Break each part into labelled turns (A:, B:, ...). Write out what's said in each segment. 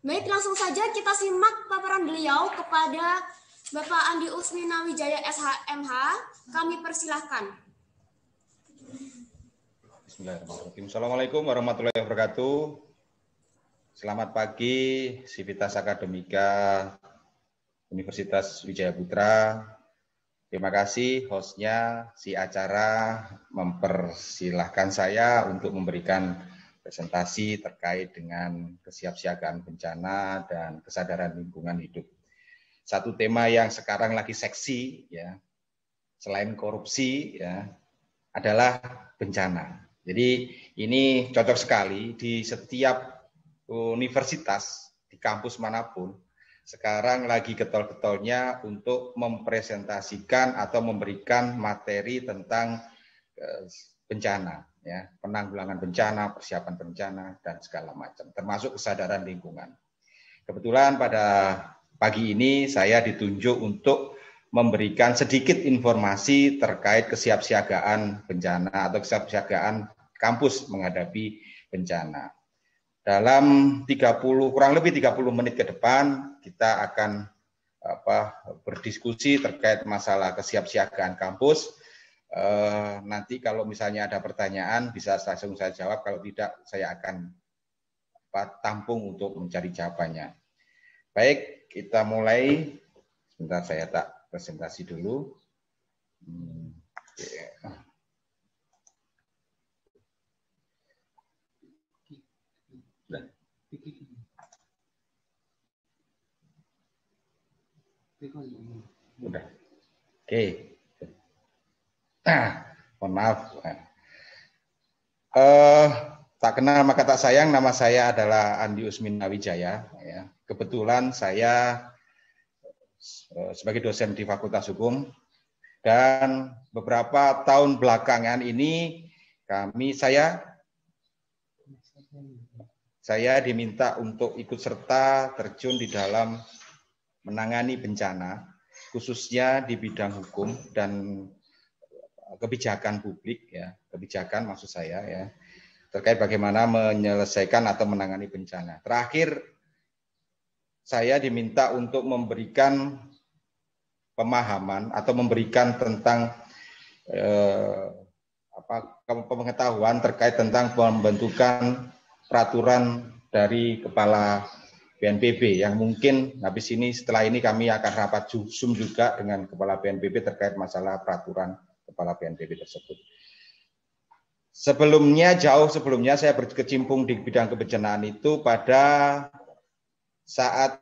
A: Baik, langsung saja kita simak paparan beliau kepada Bapak Andi Usmina Wijaya SHMH. Kami persilahkan.
B: Bismillahirrahmanirrahim. Assalamualaikum warahmatullahi wabarakatuh. Selamat pagi, Sivitas Akademika Universitas Wijaya Putra. Terima kasih hostnya si acara mempersilahkan saya untuk memberikan presentasi terkait dengan kesiapsiagaan bencana dan kesadaran lingkungan hidup. Satu tema yang sekarang lagi seksi, ya, selain korupsi, ya, adalah bencana. Jadi ini cocok sekali di setiap universitas, di kampus manapun, sekarang lagi getol-getolnya untuk mempresentasikan atau memberikan materi tentang bencana, ya, penanggulangan bencana, persiapan bencana, dan segala macam, termasuk kesadaran lingkungan. Kebetulan pada pagi ini saya ditunjuk untuk memberikan sedikit informasi terkait kesiapsiagaan bencana atau kesiapsiagaan kampus menghadapi bencana. Dalam kurang lebih 30 menit ke depan kita akan berdiskusi terkait masalah kesiapsiagaan kampus. Nanti kalau misalnya ada pertanyaan bisa langsung saya jawab, kalau tidak saya akan tampung untuk mencari jawabannya. Baik, kita mulai. Sebentar saya tak presentasi dulu. Udah. Oke. Mohon maaf. Tak kenal maka tak sayang, nama saya adalah Andi Usmina Wijaya. Ya. Kebetulan saya sebagai dosen di Fakultas Hukum, dan beberapa tahun belakangan ini saya diminta untuk ikut serta terjun di dalam menangani bencana, khususnya di bidang hukum dan kebijakan publik, ya, kebijakan maksud saya, ya, terkait bagaimana menyelesaikan atau menangani bencana. Terakhir, saya diminta untuk memberikan pemahaman atau memberikan tentang pengetahuan terkait tentang pembentukan peraturan dari Kepala BNPB yang mungkin habis ini, setelah ini kami akan rapat Zoom juga dengan Kepala BNPB terkait masalah peraturan Kepala BNPB tersebut. Jauh sebelumnya saya berkecimpung di bidang kebencanaan itu pada saat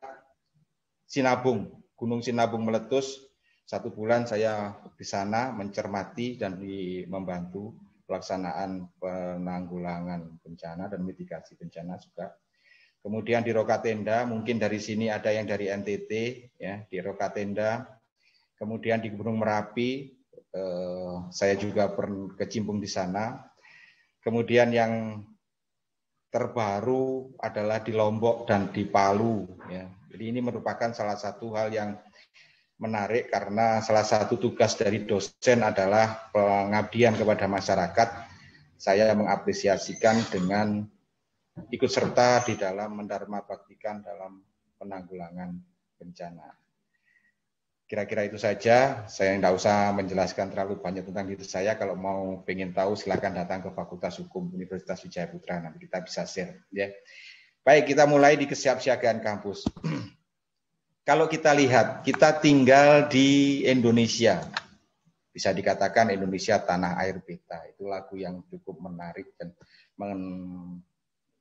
B: Gunung Sinabung meletus. 1 bulan saya di sana mencermati dan membantu pelaksanaan penanggulangan bencana dan mitigasi bencana juga. Kemudian di Rokatenda, mungkin dari sini ada yang dari NTT, ya, di Rokatenda. Kemudian di Gunung Merapi, saya juga berkecimpung di sana. Kemudian yang terbaru adalah di Lombok dan di Palu. Ya. Jadi ini merupakan salah satu hal yang menarik karena salah satu tugas dari dosen adalah pengabdian kepada masyarakat. Saya mengapresiasikan dengan ikut serta di dalam mendharma baktikan dalam penanggulangan bencana. Kira-kira itu saja, saya tidak usah menjelaskan terlalu banyak tentang diri saya. Kalau mau pengen tahu silakan datang ke Fakultas Hukum Universitas Wijaya Putra, nanti kita bisa share. Ya. Baik, kita mulai di kesiapsiagaan kampus. Kalau kita lihat, kita tinggal di Indonesia. Bisa dikatakan Indonesia tanah air beta. Itu lagu yang cukup menarik dan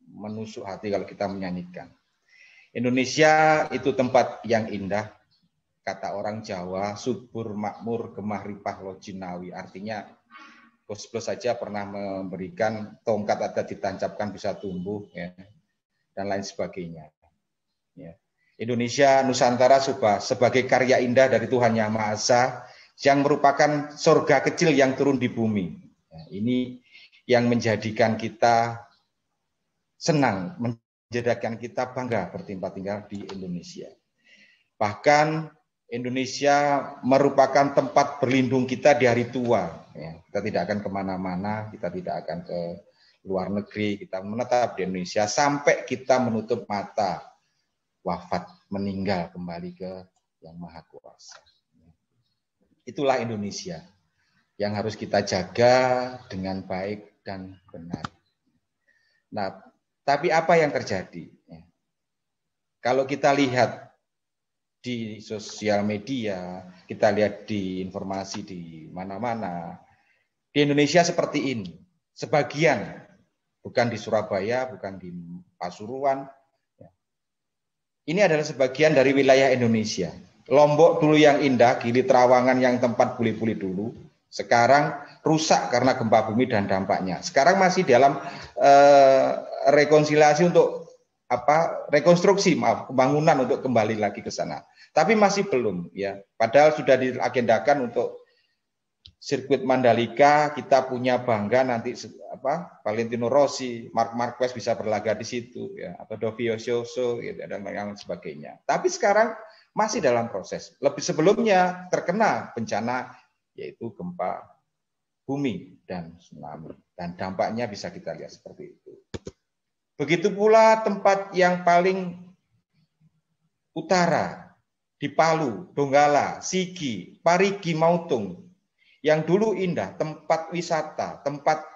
B: menusuk hati kalau kita menyanyikan. Indonesia itu tempat yang indah, kata orang Jawa, subur makmur gemah ripah lojinawi. Artinya Gos-Blos saja pernah memberikan tongkat ada ditancapkan bisa tumbuh, ya, dan lain sebagainya. Ya. Indonesia Nusantara sebagai karya indah dari Tuhan Yang Maha Esa yang merupakan surga kecil yang turun di bumi. Ya, ini yang menjadikan kita senang, menjadikan kita bangga bertempat tinggal di Indonesia. Bahkan Indonesia merupakan tempat berlindung kita di hari tua. Ya, kita tidak akan kemana-mana, kita tidak akan ke luar negeri, kita menetap di Indonesia sampai kita menutup mata. wafat, meninggal kembali ke Yang Maha Kuasa. Itulah Indonesia yang harus kita jaga dengan baik dan benar. Nah, tapi apa yang terjadi? Kalau kita lihat di sosial media, kita lihat di informasi di mana-mana, di Indonesia seperti ini. Sebagian, bukan di Surabaya, bukan di Pasuruan. Ini adalah sebagian dari wilayah Indonesia. Lombok dulu yang indah, Gili Trawangan yang tempat buli-buli dulu, sekarang rusak karena gempa bumi dan dampaknya. Sekarang masih dalam rekonsiliasi untuk rekonstruksi, pembangunan untuk kembali lagi ke sana. Tapi masih belum, ya. Padahal sudah diagendakan untuk sirkuit Mandalika, kita punya bangga nanti Valentino Rossi, Marc Marquez bisa berlaga di situ, ya, atau Dovizioso, gitu, dan lain sebagainya. Tapi sekarang masih dalam proses. Lebih sebelumnya terkena bencana yaitu gempa bumi dan tsunami, dan dampaknya bisa kita lihat seperti itu. Begitu pula tempat yang paling utara di Palu, Donggala, Sigi, Parigi, Mautung, yang dulu indah, tempat wisata, tempat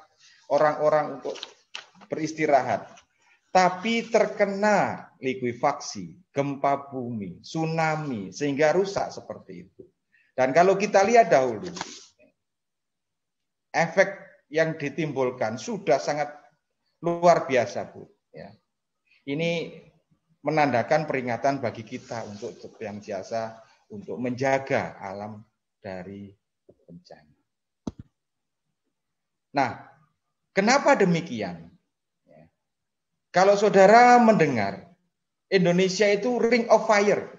B: orang-orang untuk beristirahat, tapi terkena likuifaksi, gempa bumi, tsunami, sehingga rusak seperti itu. Dan kalau kita lihat dahulu, efek yang ditimbulkan sudah sangat luar biasa, Bu. Ya. Ini menandakan peringatan bagi kita untuk senantiasa untuk menjaga alam dari bencana. Nah, kenapa demikian? Ya. Kalau saudara mendengar Indonesia itu ring of fire,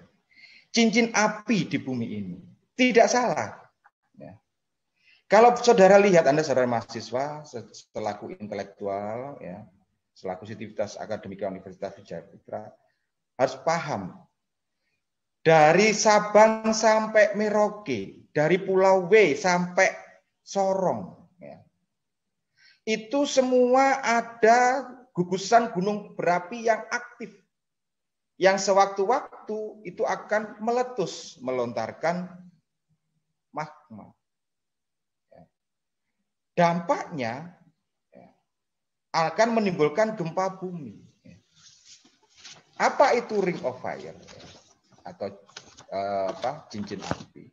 B: cincin api di bumi ini, tidak salah. Ya. Kalau saudara lihat, Anda saudara mahasiswa, selaku intelektual, ya, selaku sivitas akademika Universitas Wijayapura, harus paham. Dari Sabang sampai Merauke, dari Pulau W sampai Sorong, ya, itu semua ada gugusan gunung berapi yang aktif, yang sewaktu-waktu itu akan meletus, melontarkan magma. Dampaknya akan menimbulkan gempa bumi. Apa itu ring of fire atau cincin api?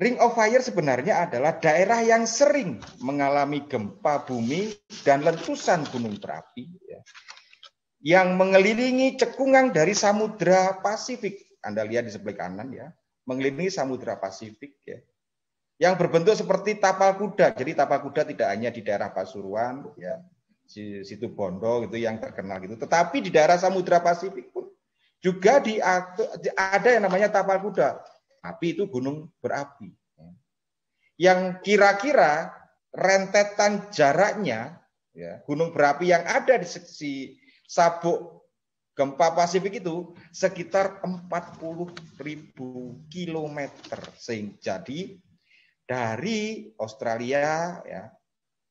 B: Ring of fire sebenarnya adalah daerah yang sering mengalami gempa bumi dan letusan gunung berapi, ya, yang mengelilingi cekungan dari Samudra Pasifik. Anda lihat di sebelah kanan, ya, mengelilingi Samudra Pasifik, ya, yang berbentuk seperti tapal kuda. Jadi tapal kuda tidak hanya di daerah Pasuruan, ya, situ Bondo gitu yang terkenal gitu, tetapi di daerah Samudra Pasifik pun juga ada yang namanya tapal kuda, tapi itu gunung berapi, ya, yang kira-kira rentetan jaraknya, ya, gunung berapi yang ada di sisi sabuk gempa Pasifik itu sekitar 40.000 kilometer. Jadi dari Australia, ya,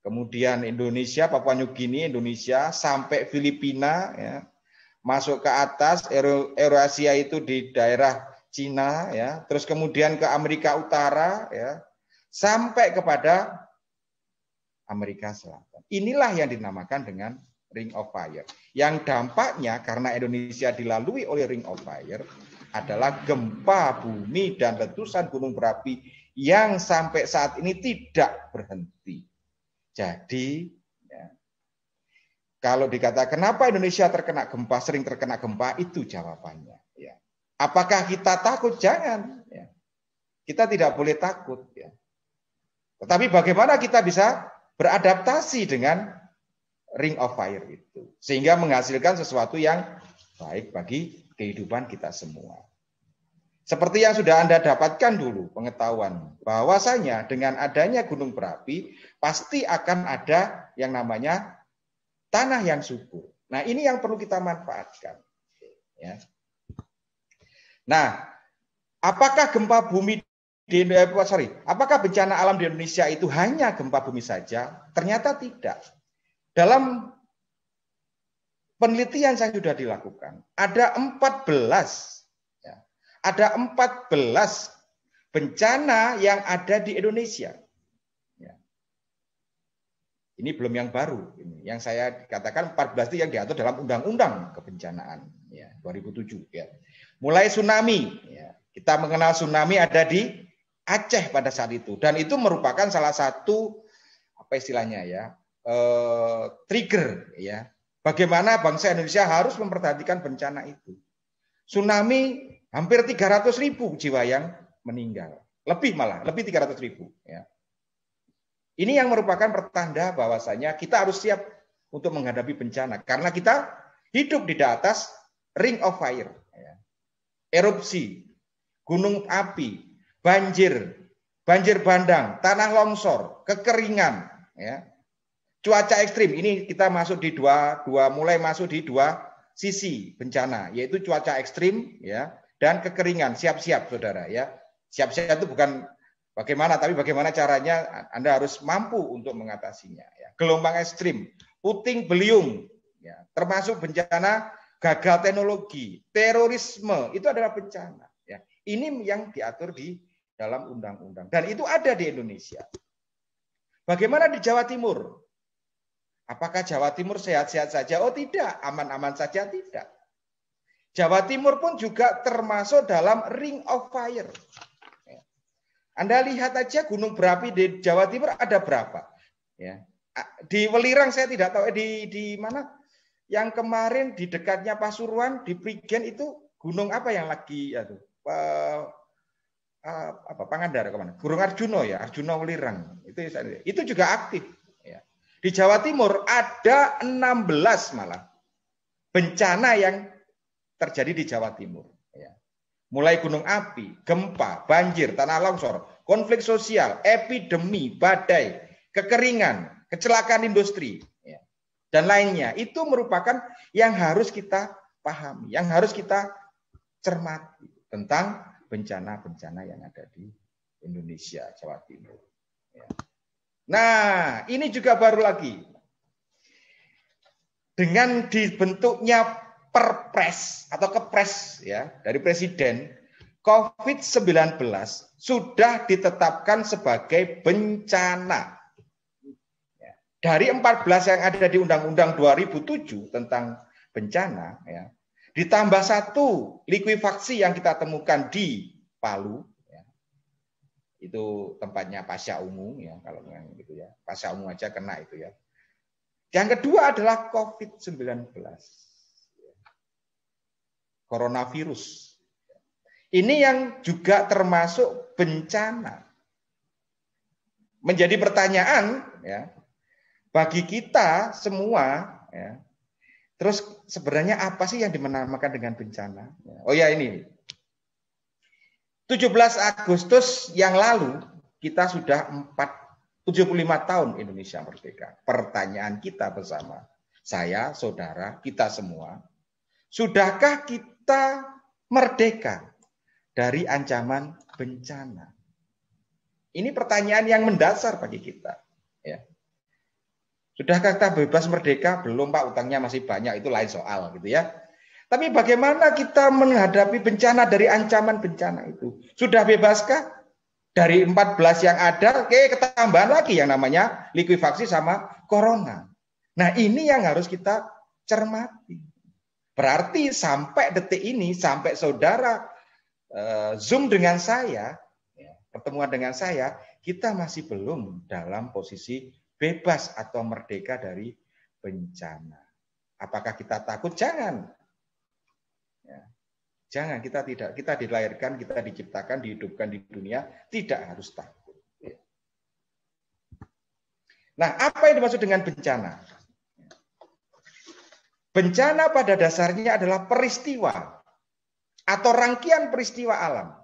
B: kemudian Indonesia, Papua New Guinea, Indonesia, sampai Filipina, ya, masuk ke atas, Eurasia itu di daerah Cina, ya, terus kemudian ke Amerika Utara, ya, sampai kepada Amerika Selatan. Inilah yang dinamakan dengan Ring of Fire. Yang dampaknya karena Indonesia dilalui oleh Ring of Fire adalah gempa bumi dan letusan gunung berapi yang sampai saat ini tidak berhenti. Jadi, ya, kalau dikatakan kenapa Indonesia terkena gempa, sering terkena gempa, itu jawabannya. Ya. Apakah kita takut? Jangan. Ya. Kita tidak boleh takut. Ya. Tetapi bagaimana kita bisa beradaptasi dengan ring of fire itu, sehingga menghasilkan sesuatu yang baik bagi kehidupan kita semua. Seperti yang sudah Anda dapatkan dulu pengetahuan, bahwasanya dengan adanya gunung berapi pasti akan ada yang namanya tanah yang subur. Nah, ini yang perlu kita manfaatkan. Ya. Nah, apakah gempa bumi apakah bencana alam di Indonesia itu hanya gempa bumi saja? Ternyata tidak. Dalam penelitian yang sudah dilakukan. Ada 14 ya, ada 14 bencana yang ada di Indonesia. Ya. Ini belum yang baru. Ini yang saya katakan 14 itu yang diatur dalam Undang-Undang Kebencanaan ya, 2007. Ya. Mulai tsunami. Ya. Kita mengenal tsunami ada di Aceh pada saat itu. Dan itu merupakan salah satu apa istilahnya ya, trigger ya. Bagaimana bangsa Indonesia harus memperhatikan bencana itu. Tsunami hampir 300.000 jiwa yang meninggal. Lebih malah, lebih 300.000 ya. Ini yang merupakan pertanda bahwasanya kita harus siap untuk menghadapi bencana karena kita hidup di atas ring of fire ya. Erupsi, gunung api, banjir bandang, tanah longsor, kekeringan ya. Cuaca ekstrim ini kita masuk di mulai masuk di dua sisi bencana, yaitu cuaca ekstrim ya dan kekeringan. Siap-siap saudara ya. Siap-siap itu bukan bagaimana, tapi bagaimana caranya Anda harus mampu untuk mengatasinya. Ya. Gelombang ekstrim, puting beliung, ya. Termasuk bencana gagal teknologi, terorisme, itu adalah bencana. Ya. Ini yang diatur di dalam undang-undang. Dan itu ada di Indonesia. Bagaimana di Jawa Timur? Apakah Jawa Timur sehat-sehat saja? Oh tidak, aman-aman saja tidak. Jawa Timur pun juga termasuk dalam ring of fire. Anda lihat aja gunung berapi di Jawa Timur ada berapa? Ya. Di Welirang saya tidak tahu di mana. Yang kemarin di dekatnya Pasuruan di Prigen itu gunung apa yang lagi Pangandaran kemana? Gunung Arjuno ya, Arjuno Welirang. Itu juga aktif. Ya. Di Jawa Timur ada 16 malah bencana yang terjadi di Jawa Timur. Ya. Mulai gunung api, gempa, banjir, tanah longsor, konflik sosial, epidemi, badai, kekeringan, kecelakaan industri, ya, dan lainnya. Itu merupakan yang harus kita pahami, yang harus kita cermati tentang bencana-bencana yang ada di Indonesia, Jawa Timur. Ya. Nah, ini juga baru lagi. Dengan dibentuknya Perpres atau Kepres ya dari Presiden, COVID-19 sudah ditetapkan sebagai bencana. Ya. Dari 14 yang ada di Undang-Undang 2007 tentang bencana, ya, ditambah satu likuifaksi yang kita temukan di Palu, ya. Itu tempatnya Pasha Ungu ya, kalau gitu ya, Pasha Ungu aja kena itu ya. Yang kedua adalah COVID-19. Coronavirus. Ini yang juga termasuk bencana. Menjadi pertanyaan ya bagi kita semua ya. Terus sebenarnya apa sih yang dinamakan dengan bencana? Oh ya ini. 17 Agustus yang lalu kita sudah 75 tahun Indonesia merdeka. Pertanyaan kita bersama, saya, saudara, kita semua, sudahkah kita merdeka dari ancaman bencana? Ini pertanyaan yang mendasar bagi kita. Ya. Sudahkah kita bebas merdeka? Belum Pak, utangnya masih banyak, itu lain soal gitu ya. Tapi bagaimana kita menghadapi bencana dari ancaman bencana itu? Sudah bebaskah? Dari 14 yang ada, oke, ketambahan lagi yang namanya likuifaksi sama corona. Nah ini yang harus kita cermati. Berarti sampai detik ini, sampai saudara Zoom dengan saya, ya, pertemuan dengan saya, kita masih belum dalam posisi bebas atau merdeka dari bencana. Apakah kita takut? Jangan. Ya. Jangan, kita dilahirkan, kita diciptakan, dihidupkan di dunia, tidak harus takut. Ya. Nah, apa yang dimaksud dengan bencana? Bencana pada dasarnya adalah peristiwa atau rangkaian peristiwa alam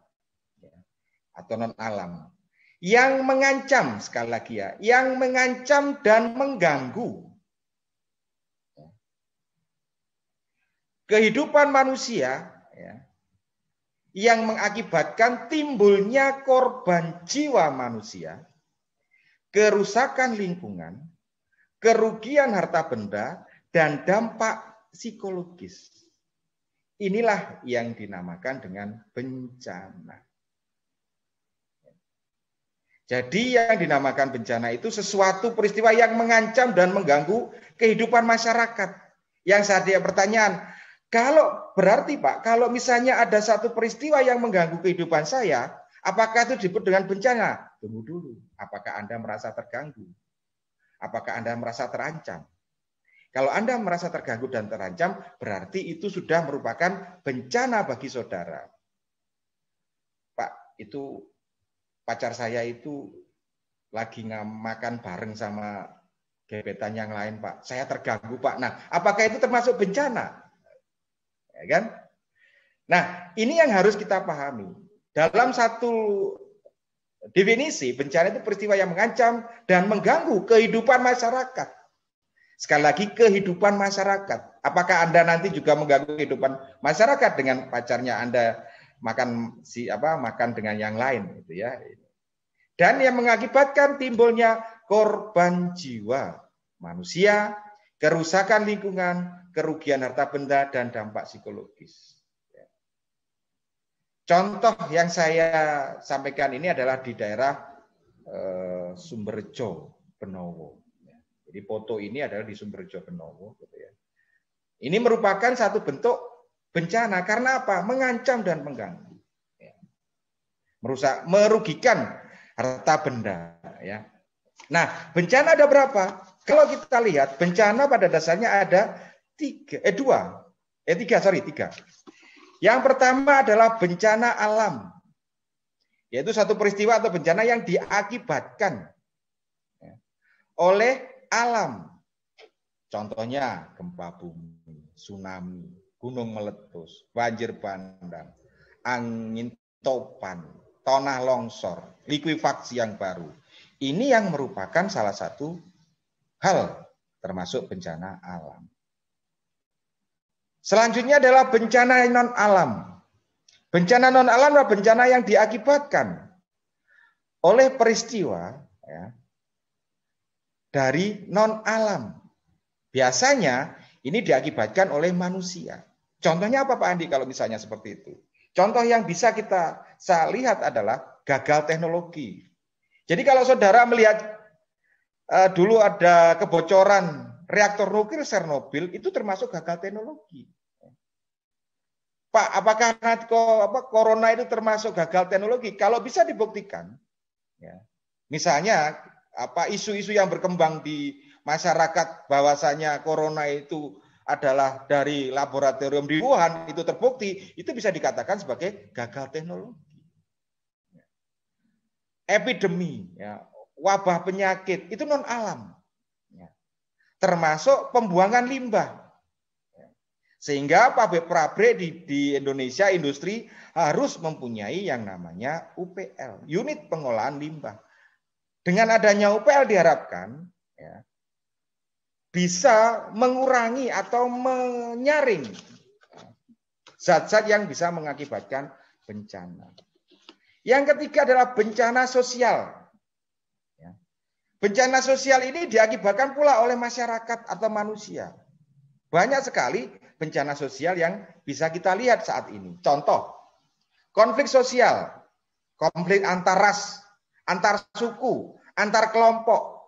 B: atau non alam yang mengancam, sekali lagi ya, yang mengancam dan mengganggu kehidupan manusia, ya, yang mengakibatkan timbulnya korban jiwa manusia, kerusakan lingkungan, kerugian harta benda, dan dampak psikologis. Inilah yang dinamakan dengan bencana. Jadi yang dinamakan bencana itu sesuatu peristiwa yang mengancam dan mengganggu kehidupan masyarakat. Yang saya pertanyaan, kalau berarti Pak, kalau misalnya ada satu peristiwa yang mengganggu kehidupan saya, apakah itu disebut dengan bencana? Tunggu dulu, apakah Anda merasa terganggu? Apakah Anda merasa terancam? Kalau Anda merasa terganggu dan terancam, berarti itu sudah merupakan bencana bagi saudara. Pak, itu pacar saya itu lagi makan bareng sama gebetan yang lain, Pak. Saya terganggu, Pak. Nah, apakah itu termasuk bencana? Ya kan? Nah, ini yang harus kita pahami. Dalam satu definisi, bencana itu peristiwa yang mengancam dan mengganggu kehidupan masyarakat. Sekali lagi, kehidupan masyarakat. Apakah Anda nanti juga mengganggu kehidupan masyarakat dengan pacarnya Anda makan dengan yang lain, gitu ya? Dan yang mengakibatkan timbulnya korban jiwa manusia, kerusakan lingkungan, kerugian harta benda, dan dampak psikologis. Contoh yang saya sampaikan ini adalah di daerah Sumberjo, Benowo. Jadi foto ini adalah di Sumberjo, Benowo. Gitu ya. Ini merupakan satu bentuk bencana karena apa? Mengancam dan mengganggu, ya. Merugikan harta benda. Ya. Nah, bencana ada berapa? Kalau kita lihat, bencana pada dasarnya ada tiga. Yang pertama adalah bencana alam, yaitu satu peristiwa atau bencana yang diakibatkan oleh alam. Contohnya gempa bumi, tsunami, gunung meletus, banjir bandang, angin topan, tanah longsor, likuifaksi yang baru. Ini yang merupakan salah satu hal termasuk bencana alam. Selanjutnya adalah bencana non-alam. Bencana non-alam adalah bencana yang diakibatkan oleh peristiwa ya, dari non-alam. Biasanya ini diakibatkan oleh manusia. Contohnya apa Pak Andi kalau misalnya seperti itu? Contoh yang bisa kita lihat adalah gagal teknologi. Jadi kalau saudara melihat dulu ada kebocoran reaktor nuklir Chernobyl, itu termasuk gagal teknologi. Pak, apakah corona itu termasuk gagal teknologi? Kalau bisa dibuktikan, ya, misalnya isu-isu yang berkembang di masyarakat bahwasanya corona itu adalah dari laboratorium di Wuhan, itu terbukti, itu bisa dikatakan sebagai gagal teknologi. Epidemi, ya, wabah penyakit, itu non alam, ya, termasuk pembuangan limbah. Sehingga pabrik-pabrik di Indonesia, industri harus mempunyai yang namanya UPL, unit pengolahan limbah. Dengan adanya UPL diharapkan ya, bisa mengurangi atau menyaring zat-zat yang bisa mengakibatkan bencana. Yang ketiga adalah bencana sosial. Bencana sosial ini diakibatkan pula oleh masyarakat atau manusia. Banyak sekali bencana sosial yang bisa kita lihat saat ini. Contoh, konflik sosial, konflik antar ras, antar suku, antar kelompok.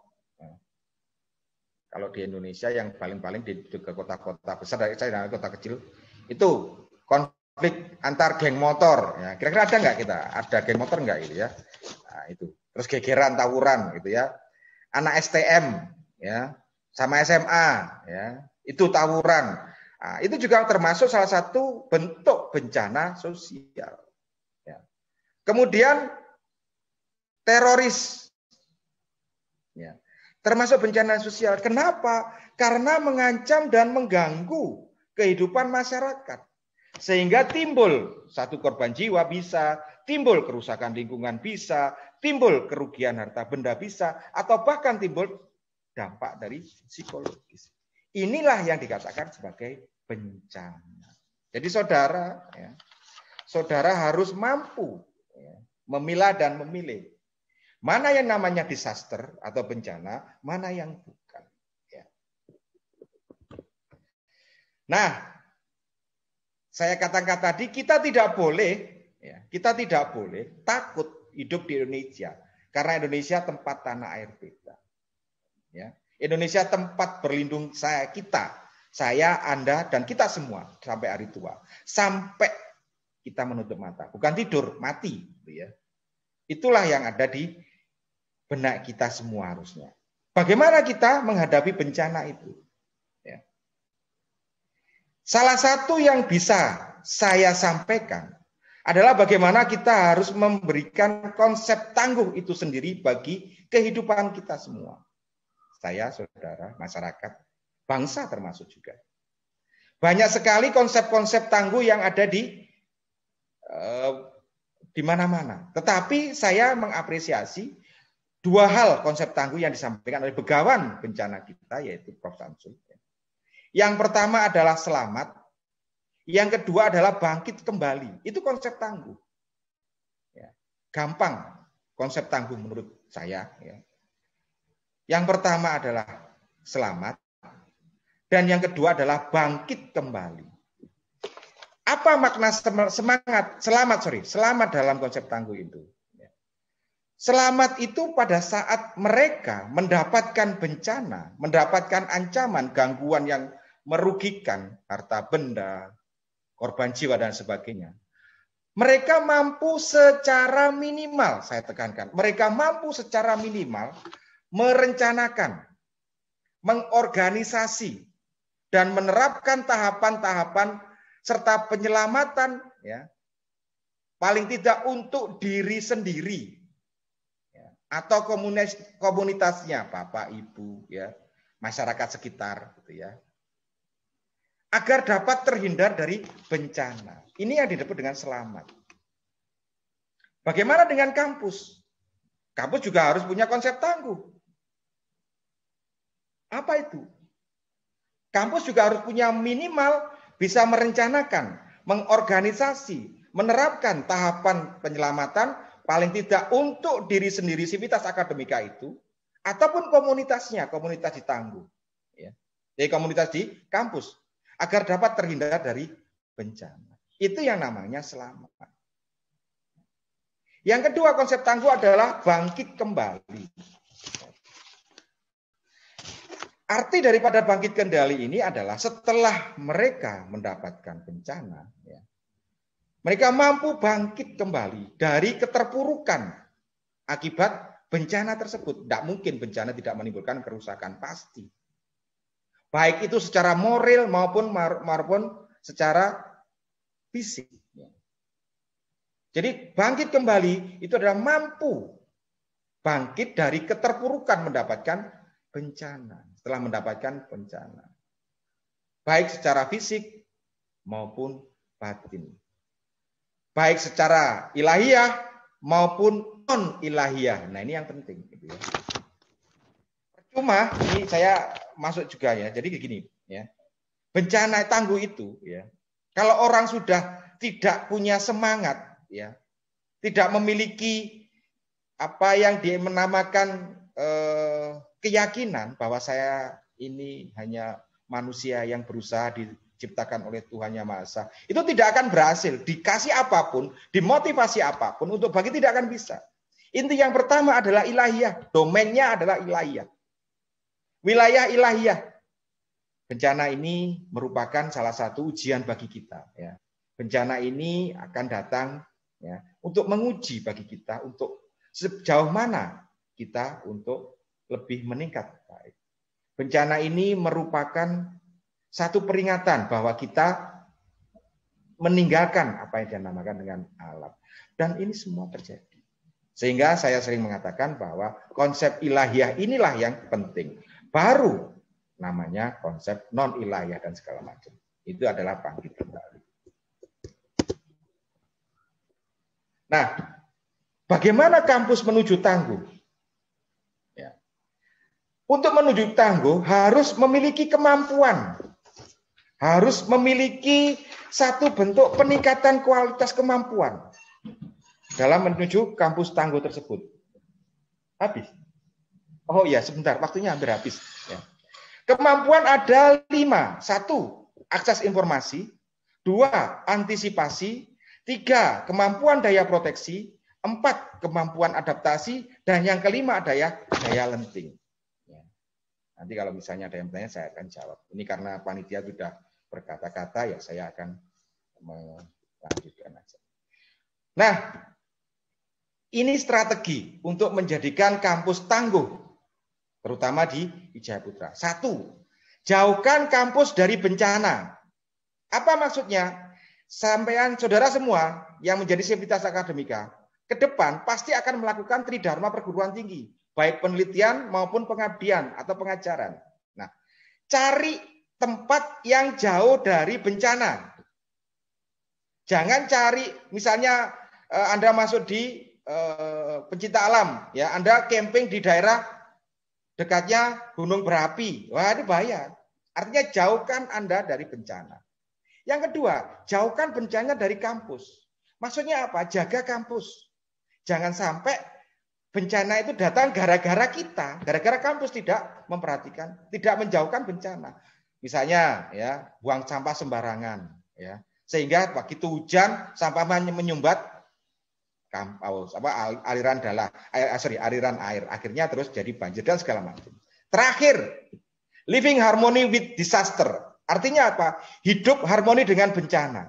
B: Kalau di Indonesia yang paling-paling di kota-kota besar, dari kota kecil, itu konflik antar geng motor. Ya, kira-kira ada nggak kita? Ada geng motor nggak gitu ya? Nah, itu. Terus gegeran, tawuran gitu ya. Anak STM ya, sama SMA ya, itu tawuran. Nah, itu juga termasuk salah satu bentuk bencana sosial. Ya. Kemudian teroris, ya, termasuk bencana sosial. Kenapa? Karena mengancam dan mengganggu kehidupan masyarakat. Sehingga timbul satu korban jiwa bisa, timbul kerusakan lingkungan bisa, timbul kerugian harta benda bisa, atau bahkan timbul dampak dari psikologis. Inilah yang dikatakan sebagai bencana. Jadi saudara, ya, saudara harus mampu ya, memilah dan memilih mana yang namanya disaster atau bencana, mana yang bukan. Ya. Nah, saya katakan tadi kita tidak boleh takut hidup di Indonesia karena Indonesia tempat tanah air beda. Ya. Indonesia tempat berlindung saya, Anda, dan kita semua sampai hari tua, sampai kita menutup mata, bukan tidur, mati. Ya. Itulah yang ada di benak kita semua harusnya. Bagaimana kita menghadapi bencana itu? Ya. Salah satu yang bisa saya sampaikan adalah bagaimana kita harus memberikan konsep tangguh itu sendiri bagi kehidupan kita semua. Saya, saudara, masyarakat, bangsa termasuk juga. Banyak sekali konsep-konsep tangguh yang ada di mana-mana. Tetapi saya mengapresiasi dua hal konsep tangguh yang disampaikan oleh begawan bencana kita, yaitu Prof. Samsul. Yang pertama adalah selamat. Yang kedua adalah bangkit kembali. Itu konsep tangguh. Ya. Gampang konsep tangguh menurut saya. Ya. Yang pertama adalah selamat. Dan yang kedua adalah bangkit kembali. Apa makna selamat dalam konsep tangguh itu? Selamat itu pada saat mereka mendapatkan bencana, mendapatkan ancaman, gangguan yang merugikan harta benda, korban jiwa dan sebagainya. Mereka mampu secara minimal, saya tekankan, mereka mampu secara minimal merencanakan, mengorganisasi, dan menerapkan tahapan-tahapan serta penyelamatan, ya, paling tidak untuk diri sendiri, ya, atau komunitasnya, bapak, ibu, ya, masyarakat sekitar, gitu ya, agar dapat terhindar dari bencana. Ini yang disebut dengan selamat. Bagaimana dengan kampus? Kampus juga harus punya konsep tangguh. Apa itu? Kampus juga harus punya minimal bisa merencanakan, mengorganisasi, menerapkan tahapan penyelamatan paling tidak untuk diri sendiri, sivitas akademika itu, ataupun komunitasnya, komunitas di tangguh. Ya. Jadi komunitas di kampus, agar dapat terhindar dari bencana. Itu yang namanya selamat. Yang kedua konsep tangguh adalah bangkit kembali. Arti daripada bangkit kembali ini adalah setelah mereka mendapatkan bencana, ya, mereka mampu bangkit kembali dari keterpurukan akibat bencana tersebut. Tidak mungkin bencana tidak menimbulkan kerusakan, pasti. Baik itu secara moral maupun secara fisik. Jadi bangkit kembali itu adalah mampu bangkit dari keterpurukan mendapatkan bencana. Setelah mendapatkan bencana. Baik secara fisik maupun batin. Baik secara ilahiyah maupun non-ilahiyah. Nah ini yang penting. Percuma, ini saya masuk juga ya. Jadi begini. Ya. Bencana tangguh itu, ya, kalau orang sudah tidak punya semangat, ya, tidak memiliki apa yang dia menamakan keyakinan bahwa saya ini hanya manusia yang berusaha diciptakan oleh Tuhan Yang Maha Esa, itu tidak akan berhasil. Dikasih apapun, dimotivasi apapun, untuk bagi tidak akan bisa. Inti yang pertama adalah ilahiyah. Domainnya adalah ilahiyah. Wilayah ilahiyah. Bencana ini merupakan salah satu ujian bagi kita. Ya. Bencana ini akan datang, ya, untuk menguji bagi kita, untuk sejauh mana kita untuk lebih meningkat. Bencana ini merupakan satu peringatan bahwa kita meninggalkan apa yang dinamakan dengan alam. Dan ini semua terjadi. Sehingga saya sering mengatakan bahwa konsep ilahiyah inilah yang penting. Baru namanya konsep non-ilahiyah dan segala macam. Itu adalah bangkit kembali. Nah, bagaimana kampus menuju tangguh? Untuk menuju tangguh harus memiliki kemampuan. Harus memiliki satu bentuk peningkatan kualitas kemampuan dalam menuju kampus tangguh tersebut. Habis. Oh iya, sebentar, waktunya hampir habis. Ya. Kemampuan ada 5. 1, akses informasi. 2, antisipasi. 3, kemampuan daya proteksi. 4, kemampuan adaptasi. Dan yang kelima daya lenting. Nanti kalau misalnya ada yang bertanya, saya akan jawab. Ini karena panitia sudah berkata-kata, ya saya akan melanjutkan aja. Nah, ini strategi untuk menjadikan kampus tangguh, terutama di Wijaya Putra. 1, jauhkan kampus dari bencana. Apa maksudnya? Sampean saudara semua yang menjadi sivitas akademika, ke depan pasti akan melakukan tridharma perguruan tinggi, baik penelitian maupun pengabdian atau pengajaran. Nah, cari tempat yang jauh dari bencana. Jangan cari, misalnya Anda masuk di pencinta alam, ya Anda camping di daerah dekatnya gunung berapi. Wah, ini bahaya. Artinya jauhkan Anda dari bencana. Yang kedua, jauhkan bencana dari kampus. Maksudnya apa? Jaga kampus. Jangan sampai bencana itu datang gara-gara kita, gara-gara kampus tidak memperhatikan, tidak menjauhkan bencana. Misalnya, ya, buang sampah sembarangan, ya, sehingga begitu hujan sampah menyumbat kampus, aliran air, akhirnya terus jadi banjir dan segala macam. Terakhir, living harmony with disaster. Artinya apa? Hidup harmoni dengan bencana.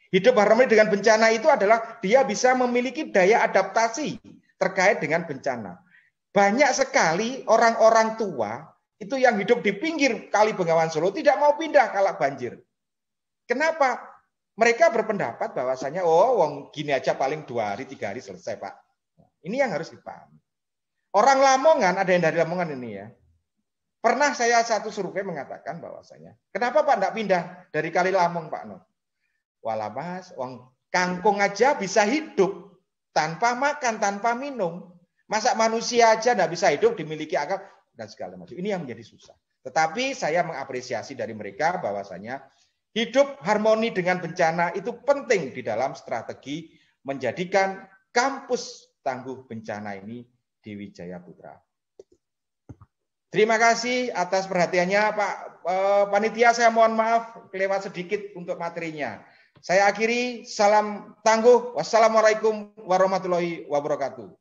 B: Hidup harmoni dengan bencana itu adalah dia bisa memiliki daya adaptasi terkait dengan bencana. Banyak sekali orang-orang tua itu yang hidup di pinggir Kali Bengawan Solo tidak mau pindah kalau banjir. Kenapa? Mereka berpendapat bahwasanya wong gini aja paling 2 hari 3 hari selesai, Pak. Ini yang harus dipahami. Orang Lamongan, ada yang dari Lamongan ini ya. Pernah saya satu survei mengatakan bahwasanya, kenapa Pak enggak pindah dari Kali Lamong, Pak No? Walah Mas, wong kangkung aja bisa hidup tanpa makan, tanpa minum. Masa manusia aja enggak bisa hidup dimiliki akal dan segala macam. Ini yang menjadi susah. Tetapi saya mengapresiasi dari mereka bahwasanya hidup harmoni dengan bencana itu penting di dalam strategi menjadikan kampus tangguh bencana ini di Wijaya Putra. Terima kasih atas perhatiannya Pak Panitia, saya mohon maaf kelewat sedikit untuk materinya. Saya akhiri, salam tangguh, wassalamualaikum warahmatullahi wabarakatuh.